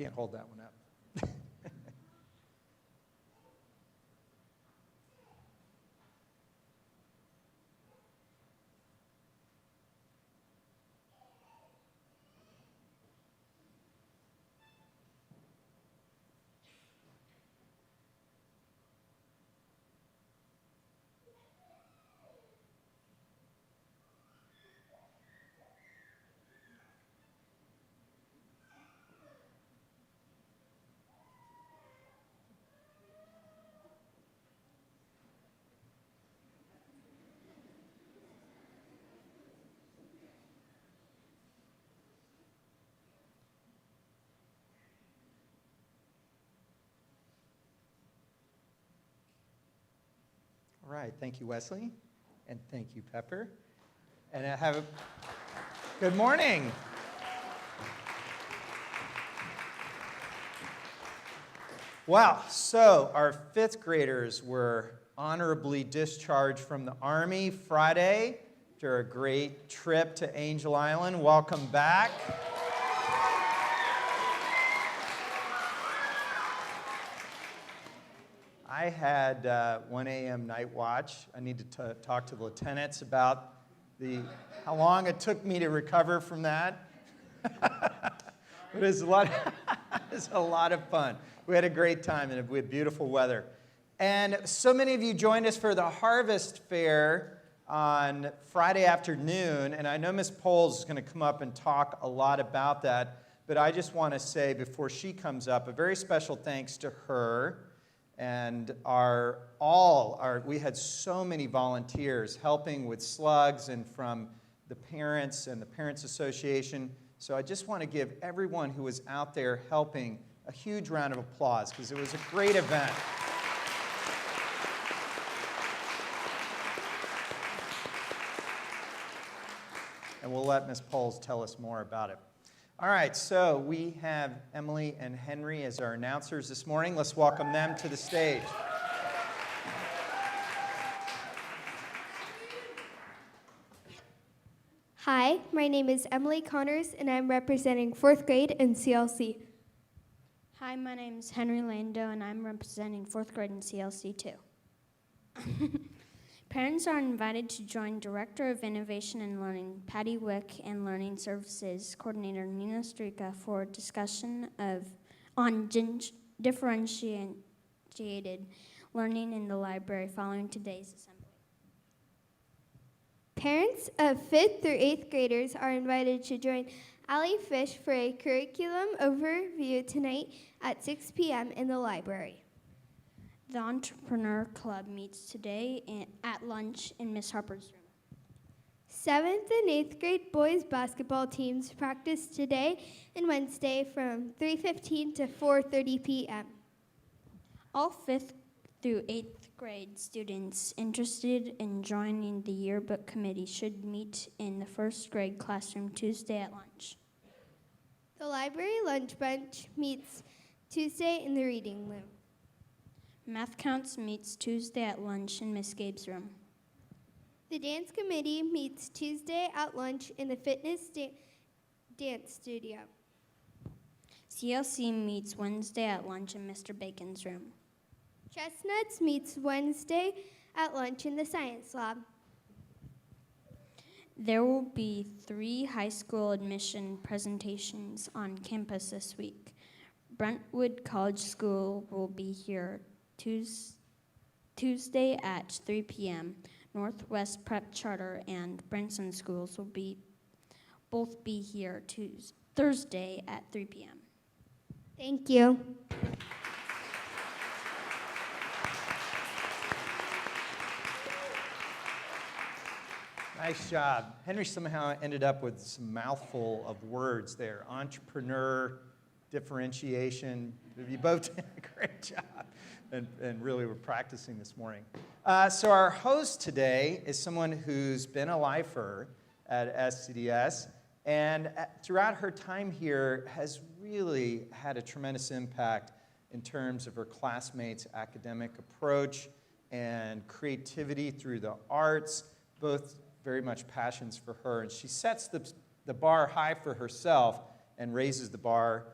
can't hold that one up. All right, thank you, Wesley, and thank you, Pepper. And I have a good morning. Wow, so our fifth graders were honorably discharged from the Army Friday after a great trip to Angel Island. Welcome back. I had 1 a.m. night watch. I need to talk to the lieutenants about how long it took me to recover from that. It was a lot of fun. We had a great time, and we had beautiful weather. And so many of you joined us for the Harvest Fair on Friday afternoon, and I know Ms. Poles is going to come up and talk a lot about that, but I just want to say before she comes up, a very special thanks to her. And we had so many volunteers helping with slugs and from the parents and the Parents Association. So I just want to give everyone who was out there helping a huge round of applause because it was a great event. And we'll let Ms. Poles tell us more about it. All right, so we have Emily and Henry as our announcers this morning. Let's welcome them to the stage. Hi, my name is Emily Connors, and I'm representing 4th grade in CLC. Hi, my name is Henry Lando, and I'm representing 4th grade in CLC too. Parents are invited to join Director of Innovation and Learning, Patty Wick, and Learning Services Coordinator Nina Strika for a discussion on differentiated learning in the library following today's assembly. Parents of 5th through 8th graders are invited to join Allie Fish for a curriculum overview tonight at 6 p.m. in the library. The Entrepreneur Club meets today at lunch in Miss Harper's room. 7th and 8th grade boys basketball teams practice today and Wednesday from 3:15 to 4:30 p.m. All 5th through 8th grade students interested in joining the yearbook committee should meet in the 1st grade classroom Tuesday at lunch. The library lunch bunch meets Tuesday in the reading room. Math Counts meets Tuesday at lunch in Miss Gabe's room. The dance committee meets Tuesday at lunch in the fitness dance studio. CLC meets Wednesday at lunch in Mr. Bacon's room. Chestnuts meets Wednesday at lunch in the science lab. There will be 3 high school admission presentations on campus this week. Brentwood College School will be here Tuesday at 3 p.m. Northwest Prep Charter and Branson Schools will both be here Thursday at 3 p.m. Thank you. Nice job. Henry somehow ended up with some mouthful of words there. Entrepreneur, differentiation. You both did a great job. And really we're practicing this morning. So our host today is someone who's been a lifer at SCDS and throughout her time here has really had a tremendous impact in terms of her classmates' academic approach and creativity through the arts, both very much passions for her. And she sets the bar high for herself and raises the bar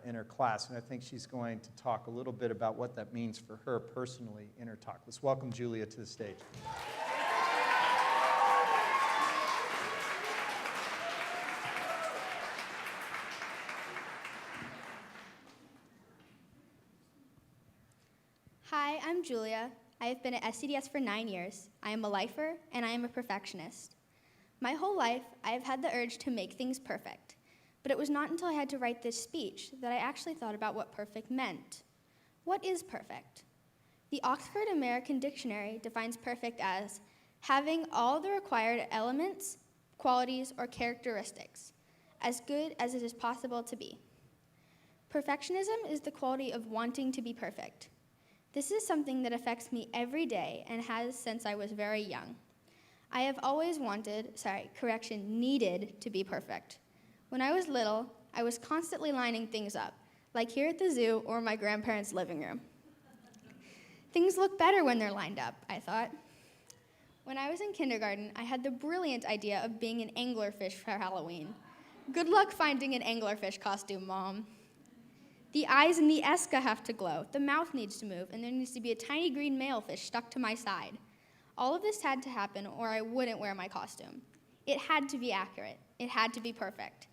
in her class, and I think she's going to talk a little bit about what that means for her personally in her talk. Let's welcome Julia to the stage. Hi, I'm Julia. I have been at SCDS for 9 years. I am a lifer, and I am a perfectionist. My whole life, I have had the urge to make things perfect. But it was not until I had to write this speech that I actually thought about what perfect meant. What is perfect? The Oxford American Dictionary defines perfect as having all the required elements, qualities, or characteristics, as good as it is possible to be. Perfectionism is the quality of wanting to be perfect. This is something that affects me every day and has since I was very young. I have always needed to be perfect. When I was little, I was constantly lining things up, like here at the zoo or my grandparents' living room. Things look better when they're lined up, I thought. When I was in kindergarten, I had the brilliant idea of being an anglerfish for Halloween. Good luck finding an anglerfish costume, Mom. The eyes in the Eska have to glow, the mouth needs to move, and there needs to be a tiny green male fish stuck to my side. All of this had to happen or I wouldn't wear my costume. It had to be accurate. It had to be perfect.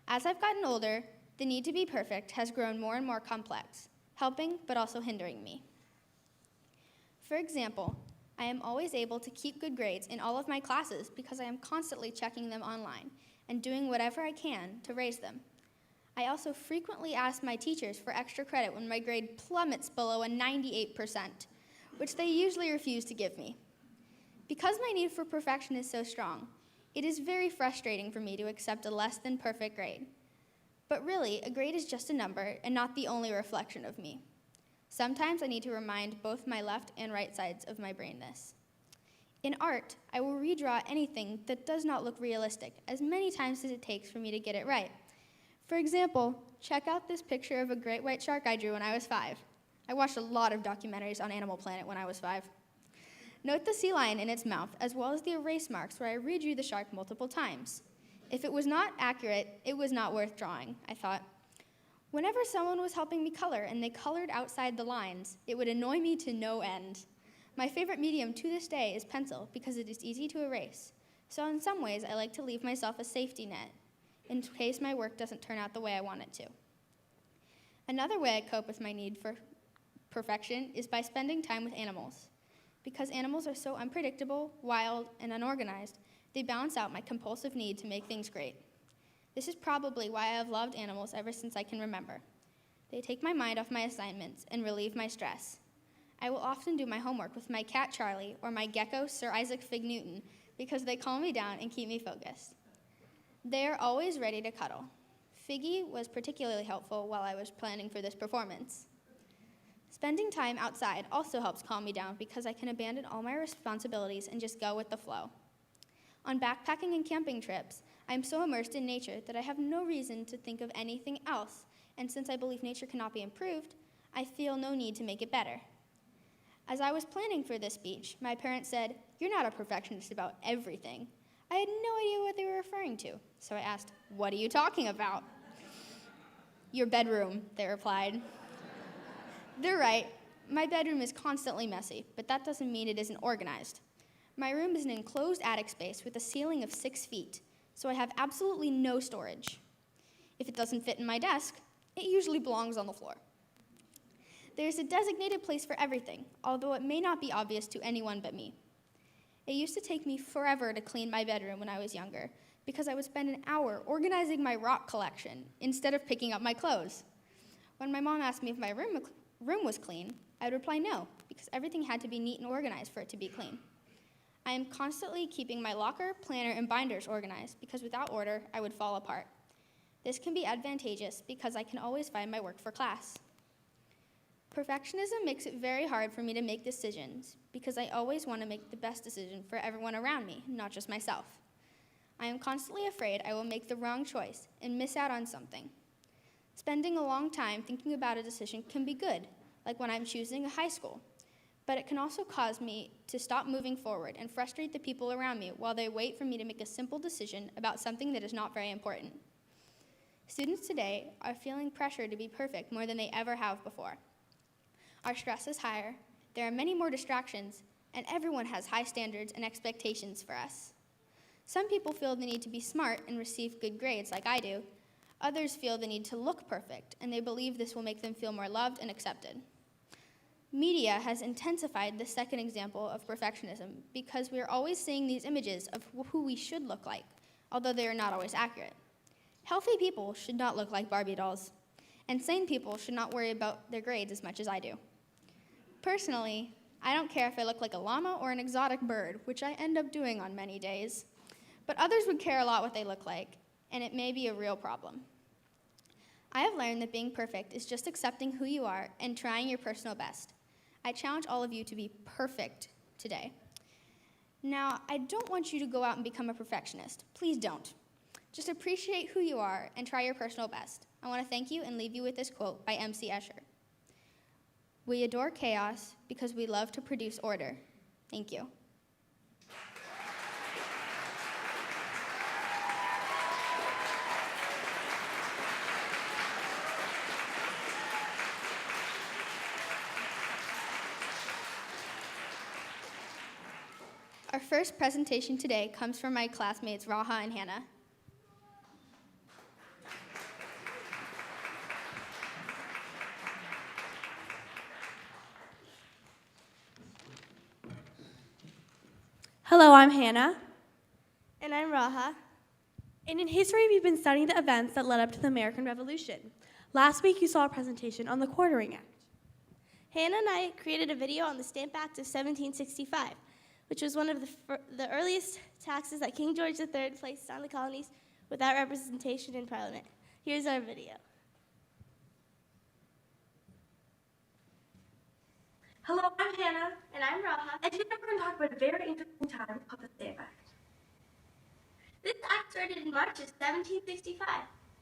As I've gotten older, the need to be perfect has grown more and more complex, helping but also hindering me. For example, I am always able to keep good grades in all of my classes because I am constantly checking them online and doing whatever I can to raise them. I also frequently ask my teachers for extra credit when my grade plummets below a 98%, which they usually refuse to give me. Because my need for perfection is so strong, it is very frustrating for me to accept a less than perfect grade. But really, a grade is just a number and not the only reflection of me. Sometimes I need to remind both my left and right sides of my brain this. In art, I will redraw anything that does not look realistic as many times as it takes for me to get it right. For example, check out this picture of a great white shark I drew when I was 5. I watched a lot of documentaries on Animal Planet when I was 5. Note the sea lion in its mouth, as well as the erase marks where I redrew the shark multiple times. If it was not accurate, it was not worth drawing, I thought. Whenever someone was helping me color and they colored outside the lines, it would annoy me to no end. My favorite medium to this day is pencil because it is easy to erase. So in some ways, I like to leave myself a safety net in case my work doesn't turn out the way I want it to. Another way I cope with my need for perfection is by spending time with animals. Because animals are so unpredictable, wild, and unorganized, they balance out my compulsive need to make things great. This is probably why I have loved animals ever since I can remember. They take my mind off my assignments and relieve my stress. I will often do my homework with my cat Charlie or my gecko Sir Isaac Fig Newton because they calm me down and keep me focused. They are always ready to cuddle. Figgy was particularly helpful while I was planning for this performance. Spending time outside also helps calm me down because I can abandon all my responsibilities and just go with the flow. On backpacking and camping trips, I am so immersed in nature that I have no reason to think of anything else, and since I believe nature cannot be improved, I feel no need to make it better. As I was planning for this speech, my parents said, "You're not a perfectionist about everything." I had no idea what they were referring to, so I asked, "What are you talking about?" "Your bedroom," they replied. They're right. My bedroom is constantly messy, but that doesn't mean it isn't organized. My room is an enclosed attic space with a ceiling of 6 feet, so I have absolutely no storage. If it doesn't fit in my desk, it usually belongs on the floor. There's a designated place for everything, although it may not be obvious to anyone but me. It used to take me forever to clean my bedroom when I was younger, because I would spend an hour organizing my rock collection instead of picking up my clothes. When my mom asked me if my room was clean, I would reply no, because everything had to be neat and organized for it to be clean. I am constantly keeping my locker, planner, and binders organized, because without order, I would fall apart. This can be advantageous because I can always find my work for class. Perfectionism makes it very hard for me to make decisions because I always want to make the best decision for everyone around me, not just myself. I am constantly afraid I will make the wrong choice and miss out on something. Spending a long time thinking about a decision can be good, like when I'm choosing a high school, but it can also cause me to stop moving forward and frustrate the people around me while they wait for me to make a simple decision about something that is not very important. Students today are feeling pressure to be perfect more than they ever have before. Our stress is higher, there are many more distractions, and everyone has high standards and expectations for us. Some people feel the need to be smart and receive good grades like I do. Others feel the need to look perfect, and they believe this will make them feel more loved and accepted. Media has intensified the second example of perfectionism because we are always seeing these images of who we should look like, although they are not always accurate. Healthy people should not look like Barbie dolls, and sane people should not worry about their grades as much as I do. Personally, I don't care if I look like a llama or an exotic bird, which I end up doing on many days, but others would care a lot what they look like, and it may be a real problem. I have learned that being perfect is just accepting who you are and trying your personal best. I challenge all of you to be perfect today. Now, I don't want you to go out and become a perfectionist. Please don't. Just appreciate who you are and try your personal best. I want to thank you and leave you with this quote by M.C. Escher. We adore chaos because we love to produce order. Thank you. Our first presentation today comes from my classmates Raha and Hannah. Hello, I'm Hannah. And I'm Raha. And in history, we've been studying the events that led up to the American Revolution. Last week, you saw a presentation on the Quartering Act. Hannah and I created a video on the Stamp Act of 1765, which was one of the earliest taxes that King George III placed on the colonies without representation in Parliament. Here's our video. Hello, I'm Hannah. And I'm Raha. And today we're going to talk about a very interesting time called the Stamp Act. This act started in March of 1765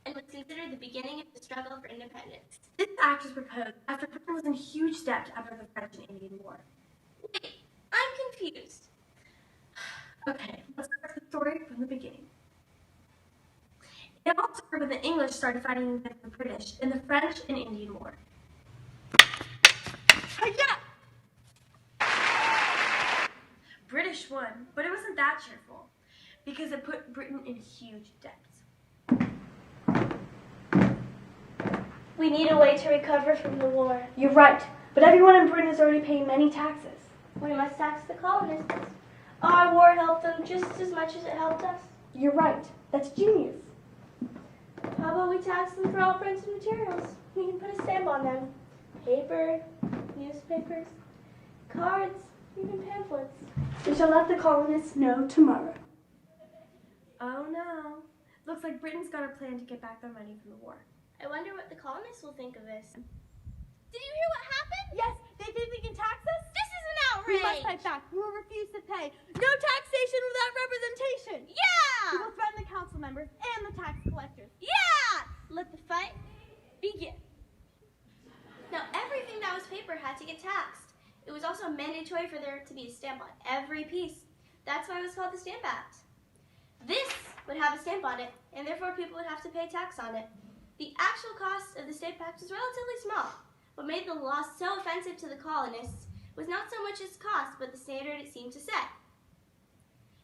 and was considered the beginning of the struggle for independence. This act was proposed after Britain was in huge debt after the French and Indian War. Wait, I'm confused. Okay, let's start the story from the beginning. It all started when the English started fighting against the British in the French and Indian War. British won, but it wasn't that cheerful because it put Britain in huge debt. We need a way to recover from the war. You're right, but everyone in Britain is already paying many taxes. We must tax the colonists. Our war helped them just as much as it helped us. You're right, that's genius. How about we tax them for all printed materials? We can put a stamp on them. Paper, newspapers, cards, even pamphlets. We shall let the colonists know tomorrow. Oh no. Looks like Britain's got a plan to get back their money from the war. I wonder what the colonists will think of this. Did you hear what happened? Yes, they think they can tax us? This is an We outrage! must fight back. We will refuse to pay. No taxation without representation. We Yeah! will threaten the council members and the tax collectors. Yeah! Let the fight begin. Now, everything that was paper had to get taxed. It was also mandatory for there to be a stamp on every piece. That's why it was called the Stamp Act. This would have a stamp on it, and therefore people would have to pay tax on it. The actual cost of the Stamp Act was relatively small. What made the law so offensive to the colonists was not so much its cost, but the standard it seemed to set.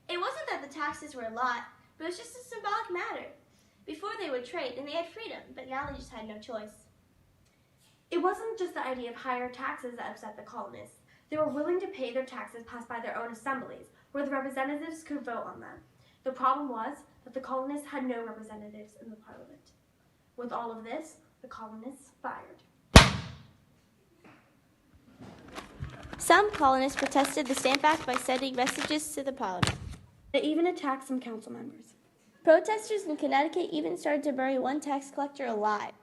It wasn't that the taxes were a lot, but it was just a symbolic matter. Before they would trade, and they had freedom, but now they just had no choice. It wasn't just the idea of higher taxes that upset the colonists. They were willing to pay their taxes passed by their own assemblies, where the representatives could vote on them. The problem was that the colonists had no representatives in the parliament. With all of this, the colonists fired. Some colonists protested the Stamp Act by sending messages to the Parliament. They even attacked some council members. Protesters in Connecticut even started to bury one tax collector alive.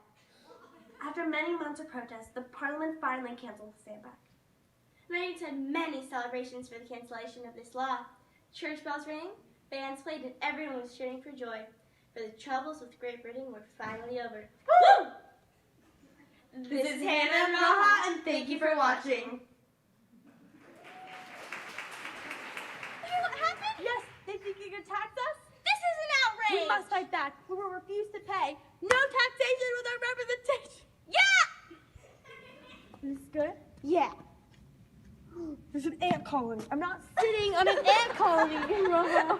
After many months of protests, the Parliament finally canceled the Stamp Act. Americans had many celebrations for the cancellation of this law. Church bells rang, bands played, and everyone was cheering for joy. For the troubles with Great Britain were finally over. Woo! This is Hannah and Raha, and thank you for watching. Did you hear what happened? Yes, they think they can tax us? This is an outrage! We outrage. must fight back. We will refuse to pay. No taxation without representation. Yeah! This is good? Yeah. There's an ant colony. I'm not sitting on an ant colony, Rojo.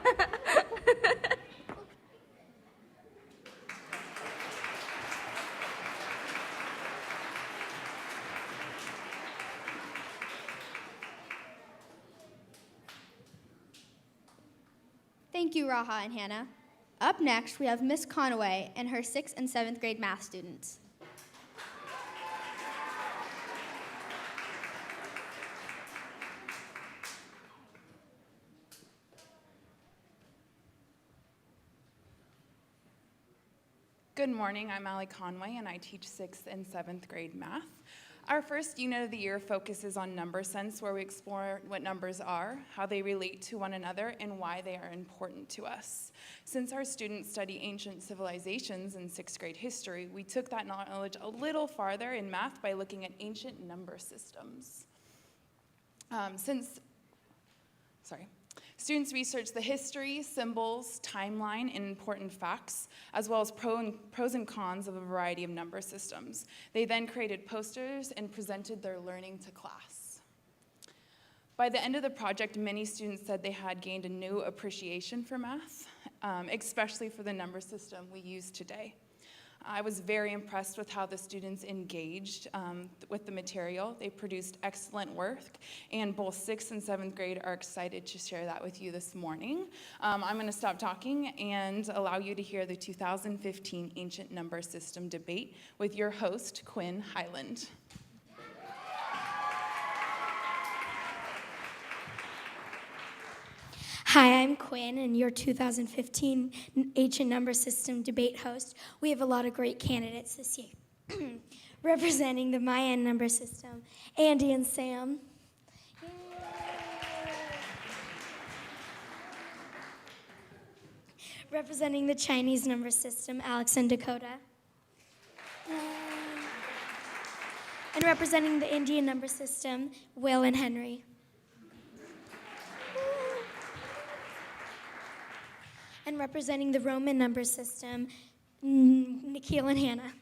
Thank you, Raha and Hannah. Up next, we have Miss Conaway and her 6th and 7th grade math students. Good morning, I'm Allie Conway and I teach 6th and 7th grade math. Our first unit of the year focuses on number sense, where we explore what numbers are, how they relate to one another, and why they are important to us. Since our students study ancient civilizations in 6th grade history, we took that knowledge a little farther in math by looking at ancient number systems. Students research the history, symbols, timeline, and important facts, as well as pros and cons of a variety of number systems. They then created posters and presented their learning to class. By the end of the project, many students said they had gained a new appreciation for math, especially for the number system we use today. I was very impressed with how the students engaged with the material. They produced excellent work, and both 6th and 7th grade are excited to share that with you this morning. I'm going to stop talking and allow you to hear the 2015 Ancient Number System debate with your host, Quinn Highland. Hi, I'm Quinn, and your 2015 Ancient Number System debate host. We have a lot of great candidates this year. Representing the Mayan number system, Andy and Sam. Yay. Representing the Chinese number system, Alex and Dakota. Yay. And representing the Indian number system, Will and Henry. And representing the Roman number system, Nikhil and Hannah.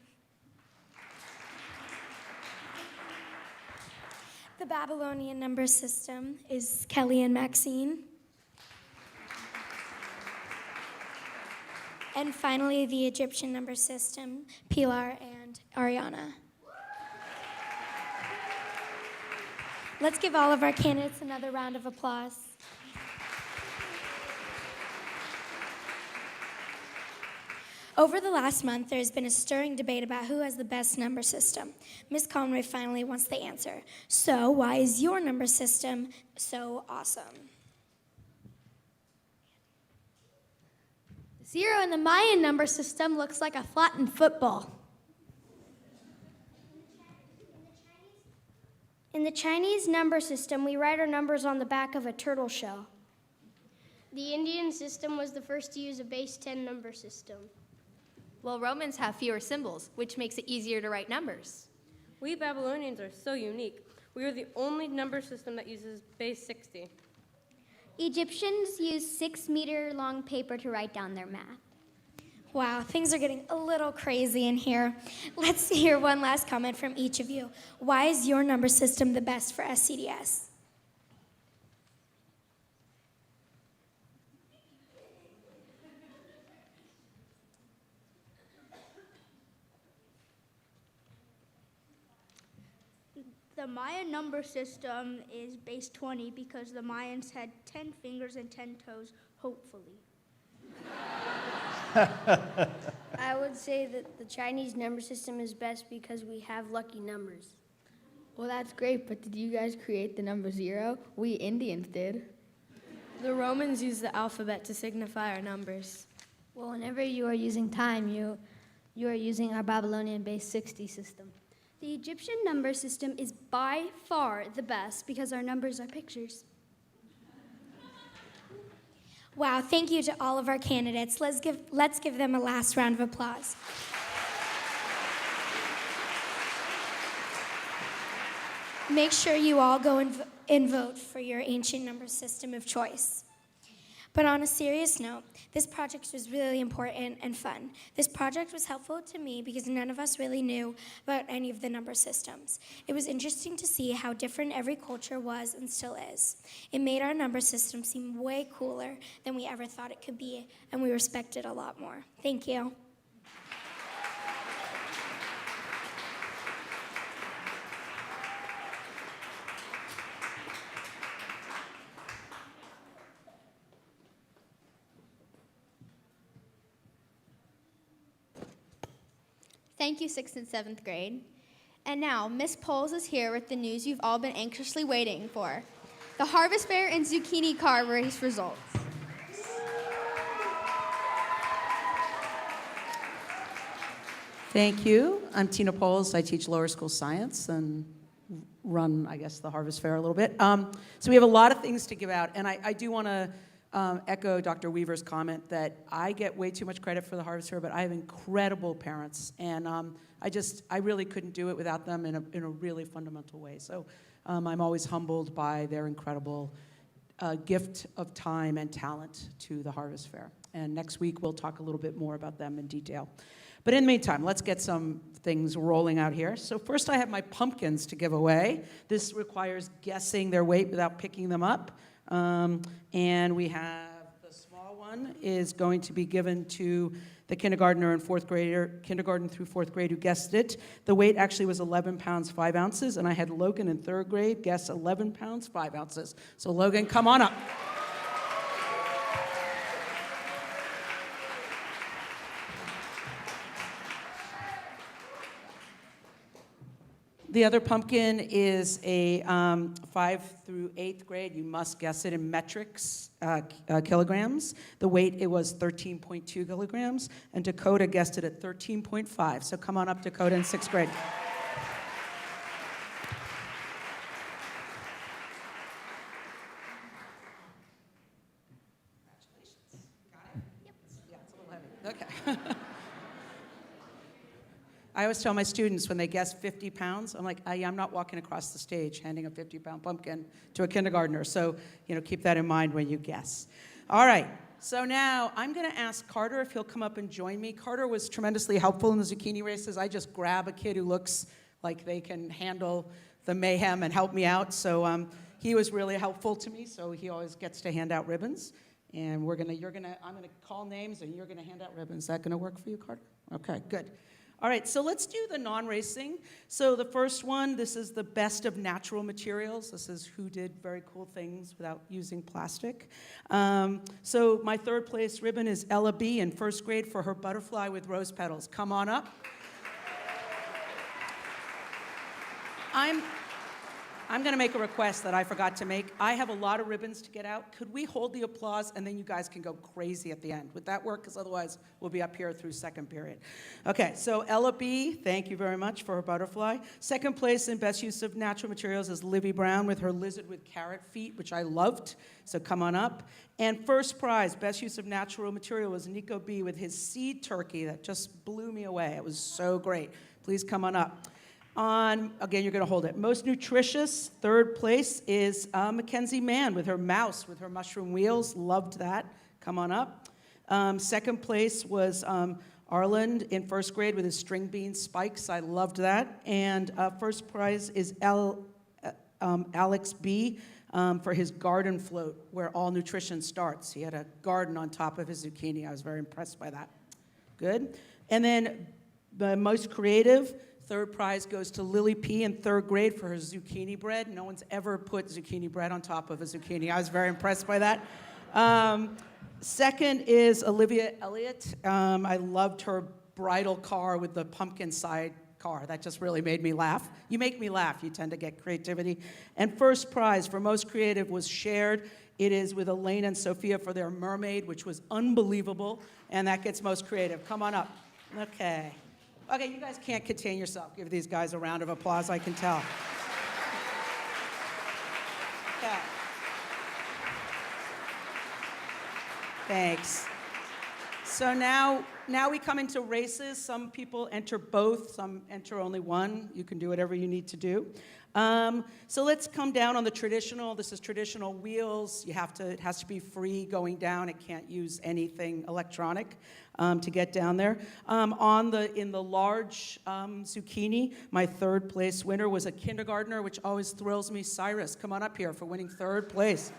The Babylonian number system is Kelly and Maxine. And finally, the Egyptian number system, Pilar and Ariana. Let's give all of our candidates another round of applause. Over the last month, there has been a stirring debate about who has the best number system. Ms. Conway finally wants the answer. So, why is your number system so awesome? Zero in the Mayan number system looks like a flattened football. In the Chinese number system, we write our numbers on the back of a turtle shell. The Indian system was the first to use a base 10 number system. Well, Romans have fewer symbols, which makes it easier to write numbers. We Babylonians are so unique. We are the only number system that uses base 60. Egyptians used 6-meter-long paper to write down their math. Wow, things are getting a little crazy in here. Let's hear one last comment from each of you. Why is your number system the best for SCDS? The Mayan number system is base 20 because the Mayans had 10 fingers and 10 toes, hopefully. I would say that the Chinese number system is best because we have lucky numbers. Well, that's great, but did you guys create the number 0? We Indians did. The Romans used the alphabet to signify our numbers. Well, whenever you are using time, you are using our Babylonian base 60 system. The Egyptian number system is by far the best because our numbers are pictures. Wow, thank you to all of our candidates. Let's give them a last round of applause. Make sure you all go and vote for your ancient number system of choice. But on a serious note, this project was really important and fun. This project was helpful to me because none of us really knew about any of the number systems. It was interesting to see how different every culture was and still is. It made our number system seem way cooler than we ever thought it could be, and we respect it a lot more. Thank you. Thank you, 6th and 7th grade. And now, Miss Poles is here with the news you've all been anxiously waiting for. The Harvest Fair and Zucchini Car Race results. Thank you. I'm Tina Poles. I teach lower school science and run, I guess, the Harvest Fair a little bit. So we have a lot of things to give out, and I do want to echo Dr. Weaver's comment that I get way too much credit for the Harvest Fair, but I have incredible parents, and I really couldn't do it without them in a really fundamental way. So I'm always humbled by their incredible gift of time and talent to the Harvest Fair. And next week we'll talk a little bit more about them in detail. But in the meantime, let's get some things rolling out here. So first I have my pumpkins to give away. This requires guessing their weight without picking them up. And we have the small one is going to be given to the kindergartner and kindergarten through fourth grade who guessed it. The weight actually was 11 pounds, 5 ounces, and I had Logan in third grade guess 11 pounds, 5 ounces. So Logan, come on up. The other pumpkin is a 5th through 8th grade. You must guess it in metrics, kilograms. The weight, it was 13.2 kilograms, and Dakota guessed it at 13.5. So come on up, Dakota, in 6th grade. Congratulations. Got it? Yep. Yeah, it's a little heavy. Okay. I always tell my students when they guess 50 pounds, I'm like, I'm not walking across the stage handing a 50-pound pumpkin to a kindergartner. So, keep that in mind when you guess. All right. So now I'm going to ask Carter if he'll come up and join me. Carter was tremendously helpful in the zucchini races. I just grab a kid who looks like they can handle the mayhem and help me out. So he was really helpful to me. So he always gets to hand out ribbons. And I'm going to call names and you're going to hand out ribbons. Is that going to work for you, Carter? Okay, good. All right, so let's do the non-racing. So the first one, this is the best of natural materials. This is who did very cool things without using plastic. So my third place ribbon is Ella B. in first grade for her butterfly with rose petals. Come on up. I'm going to make a request that I forgot to make. I have a lot of ribbons to get out. Could we hold the applause and then you guys can go crazy at the end? Would that work? Because otherwise we'll be up here through second period. Okay, so Ella B., thank you very much for her butterfly. Second place in best use of natural materials is Livy Brown with her lizard with carrot feet, which I loved. So come on up. And first prize, best use of natural material, was Nico B. with his seed turkey that just blew me away. It was so great. Please come on up. Again, you're going to hold it. Most nutritious, third place is Mackenzie Mann with her mouse, with her mushroom wheels. Loved that. Come on up. Second place was Arland in first grade with his string bean spikes. I loved that. And first prize is Alex B. For his garden float, where all nutrition starts. He had a garden on top of his zucchini. I was very impressed by that. Good. And then the most creative, third prize goes to Lily P. in third grade for her zucchini bread. No one's ever put zucchini bread on top of a zucchini. I was very impressed by that. Second is Olivia Elliott. I loved her bridal car with the pumpkin side car. That just really made me laugh. You make me laugh. You tend to get creativity. And first prize for most creative was shared. It is with Elaine and Sophia for their mermaid, which was unbelievable. And that gets most creative. Come on up. Okay. Okay, you guys can't contain yourself. Give these guys a round of applause, I can tell. Okay. Thanks. So now we come into races. Some people enter both, some enter only one. You can do whatever you need to do. So let's come down on the traditional. This is traditional wheels. It has to be free going down. It can't use anything electronic to get down there. In the large zucchini, my third place winner was a kindergartner, which always thrills me. Cyrus, come on up here for winning third place.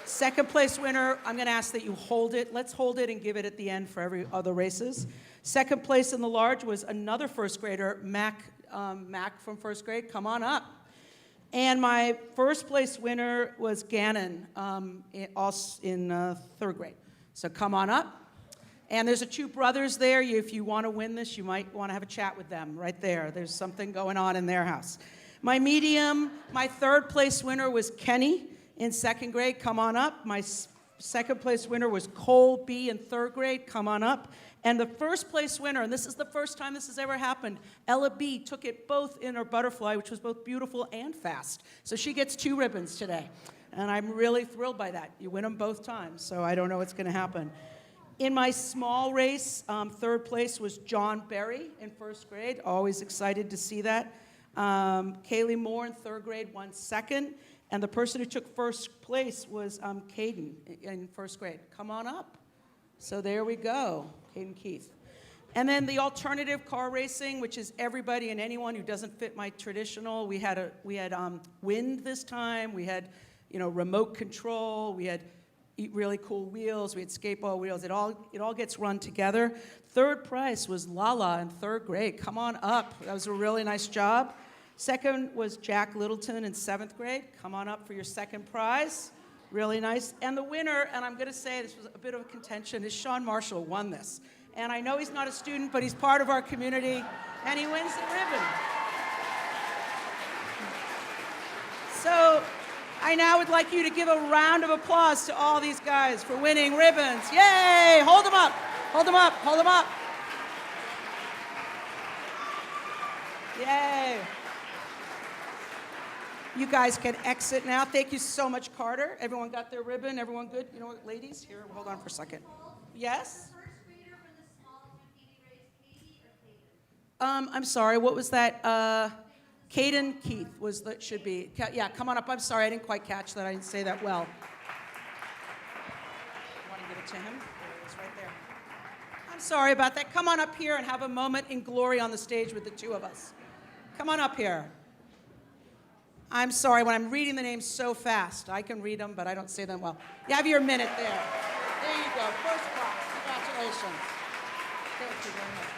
Second place winner, I'm going to ask that you hold it. Let's hold it and give it at the end for every other races. Second place in the large was another first grader, Mac from first grade. Come on up. And my first place winner was Gannon in third grade. So come on up. And there's two brothers there. If you want to win this, you might want to have a chat with them right there. There's something going on in their house. My third place winner was Kenny in second grade. Come on up. My second place winner was Cole B in third grade. Come on up. And the first place winner, and this is the first time this has ever happened, Ella B took it both in her butterfly, which was both beautiful and fast. So she gets 2 ribbons today. And I'm really thrilled by that. You win them both times, so I don't know what's going to happen. In my small race, third place was John Berry in first grade. Always excited to see that. Kaylee Moore in third grade won second. And the person who took first place was Caden in first grade. Come on up. So there we go, Caden Keith. And then the alternative car racing, which is everybody and anyone who doesn't fit my traditional. We had wind this time. We had, remote control. We had really cool wheels. We had skateball wheels. It all gets run together. Third prize was Lala in third grade. Come on up. That was a really nice job. Second was Jack Littleton in 7th grade. Come on up for your second prize. Really nice. And the winner, and I'm going to say this was a bit of a contention, is Sean Marshall won this. And I know he's not a student, but he's part of our community, and he wins the ribbon. So I now would like you to give a round of applause to all these guys for winning ribbons. Yay! Hold them up. Hold them up. Hold them up. Yay. You guys can exit now. Thank you so much, Carter. Everyone got their ribbon? Everyone good? You know what, ladies? Here, hold on for a second. Yes? I'm sorry, what was that? Caden Keith should be. Yeah, come on up. I'm sorry, I didn't quite catch that. I didn't say that well. Want to give it to him? There he is, right there. I'm sorry about that. Come on up here and have a moment in glory on the stage with the two of us. Come on up here. I'm sorry, when I'm reading the names so fast, I can read them, but I don't say them well. You have your minute there. There you go. First class. Congratulations. Thank you very much.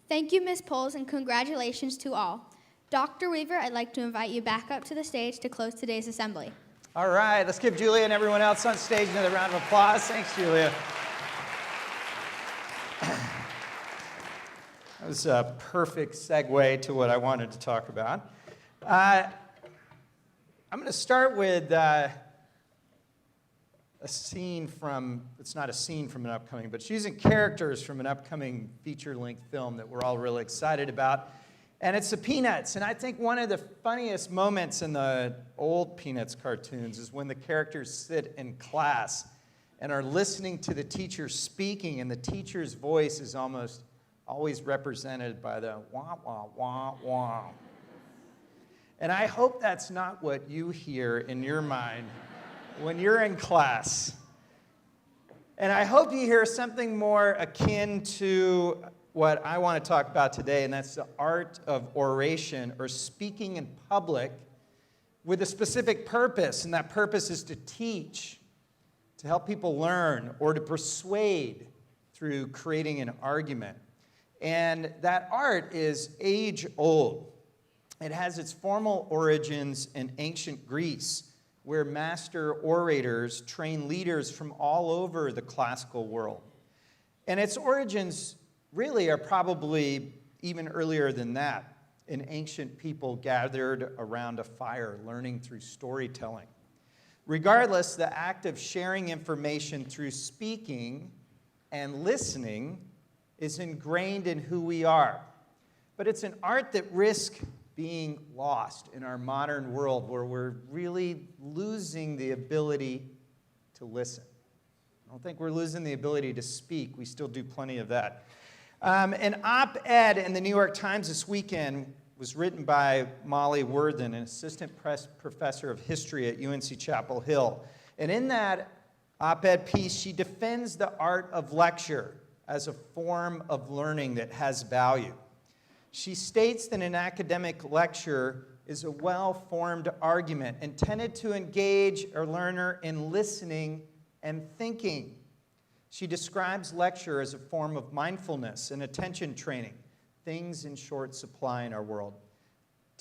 Thank you, Ms. Poles, and congratulations to all. Dr. Weaver, I'd like to invite you back up to the stage to close today's assembly. All right, let's give Julia and everyone else on stage another round of applause. Thanks, Julia. That was a perfect segue to what I wanted to talk about. I'm going to start with a scene from, it's not a scene from an upcoming, but she's using characters from an upcoming feature-length film that we're all really excited about. And it's the Peanuts. And I think one of the funniest moments in the old Peanuts cartoons is when the characters sit in class and are listening to the teacher speaking, and the teacher's voice is almost always represented by the wah, wah, wah, wah. And I hope that's not what you hear in your mind when you're in class. And I hope you hear something more akin to what I want to talk about today, and that's the art of oration, or speaking in public with a specific purpose, and that purpose is to teach, to help people learn, or to persuade through creating an argument. And that art is age-old. It has its formal origins in ancient Greece, where master orators train leaders from all over the classical world. And its origins really are probably even earlier than that, in ancient people gathered around a fire, learning through storytelling. Regardless, the act of sharing information through speaking and listening is ingrained in who we are. But it's an art that risks being lost in our modern world, where we're really losing the ability to listen. I don't think we're losing the ability to speak. We still do plenty of that. An op-ed in the New York Times this weekend was written by Molly Worthen, an assistant professor of history at UNC Chapel Hill. And in that op-ed piece, she defends the art of lecture as a form of learning that has value. She states that an academic lecture is a well-formed argument intended to engage a learner in listening and thinking. She describes lecture as a form of mindfulness and attention training, things in short supply in our world.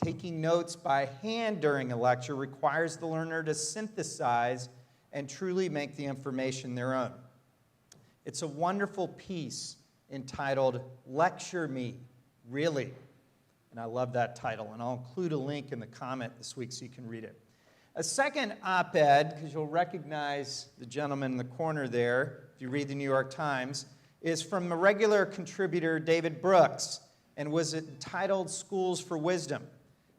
Taking notes by hand during a lecture requires the learner to synthesize and truly make the information their own. It's a wonderful piece entitled Lecture Me, Really. And I love that title, and I'll include a link in the comment this week so you can read it. A second op-ed, because you'll recognize the gentleman in the corner there, if you read the New York Times, is from a regular contributor, David Brooks, and was entitled Schools for Wisdom.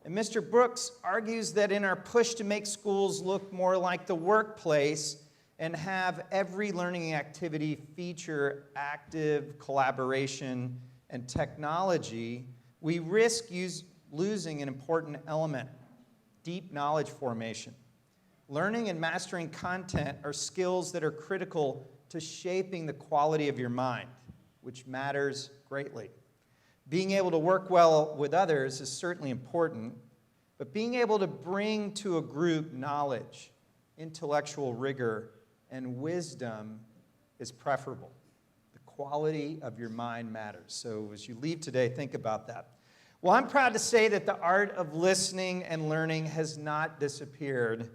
And Mr. Brooks argues that in our push to make schools look more like the workplace and have every learning activity feature active collaboration and technology, we risk losing an important element, deep knowledge formation. Learning and mastering content are skills that are critical to shaping the quality of your mind, which matters greatly. Being able to work well with others is certainly important, but being able to bring to a group knowledge, intellectual rigor, and wisdom is preferable. The quality of your mind matters. So as you leave today, think about that. Well, I'm proud to say that the art of listening and learning has not disappeared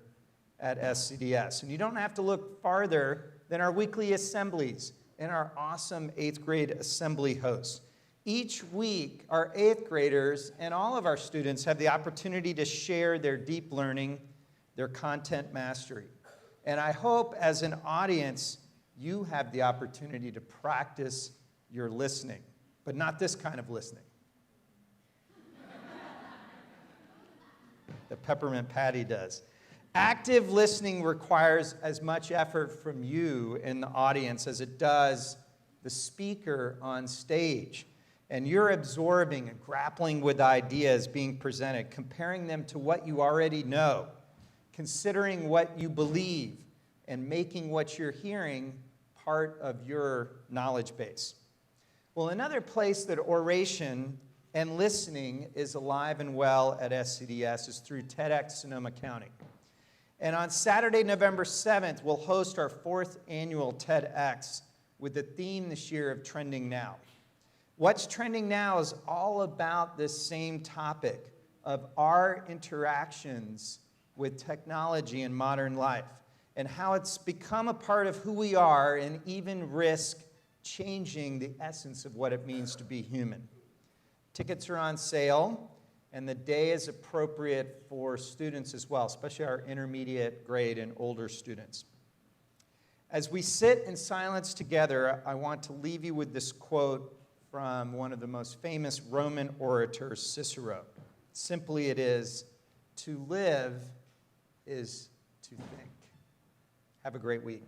at SCDS. And you don't have to look farther than our weekly assemblies and our awesome 8th grade assembly hosts. Each week, our 8th graders and all of our students have the opportunity to share their deep learning, their content mastery. And I hope as an audience, you have the opportunity to practice your listening, but not this kind of listening. The Peppermint Patty does. Active listening requires as much effort from you in the audience as it does the speaker on stage. And you're absorbing and grappling with ideas being presented, comparing them to what you already know, considering what you believe, and making what you're hearing part of your knowledge base. Well, another place that oration and listening is alive and well at SCDS is through TEDx Sonoma County. And on Saturday, November 7th, we'll host our 4th annual TEDx with the theme this year of Trending Now. What's Trending Now is all about this same topic of our interactions with technology in modern life and how it's become a part of who we are and even risk changing the essence of what it means to be human. Tickets are on sale, and the day is appropriate for students as well, especially our intermediate grade and older students. As we sit in silence together, I want to leave you with this quote from one of the most famous Roman orators, Cicero. Simply it is, to live is to think. Have a great week.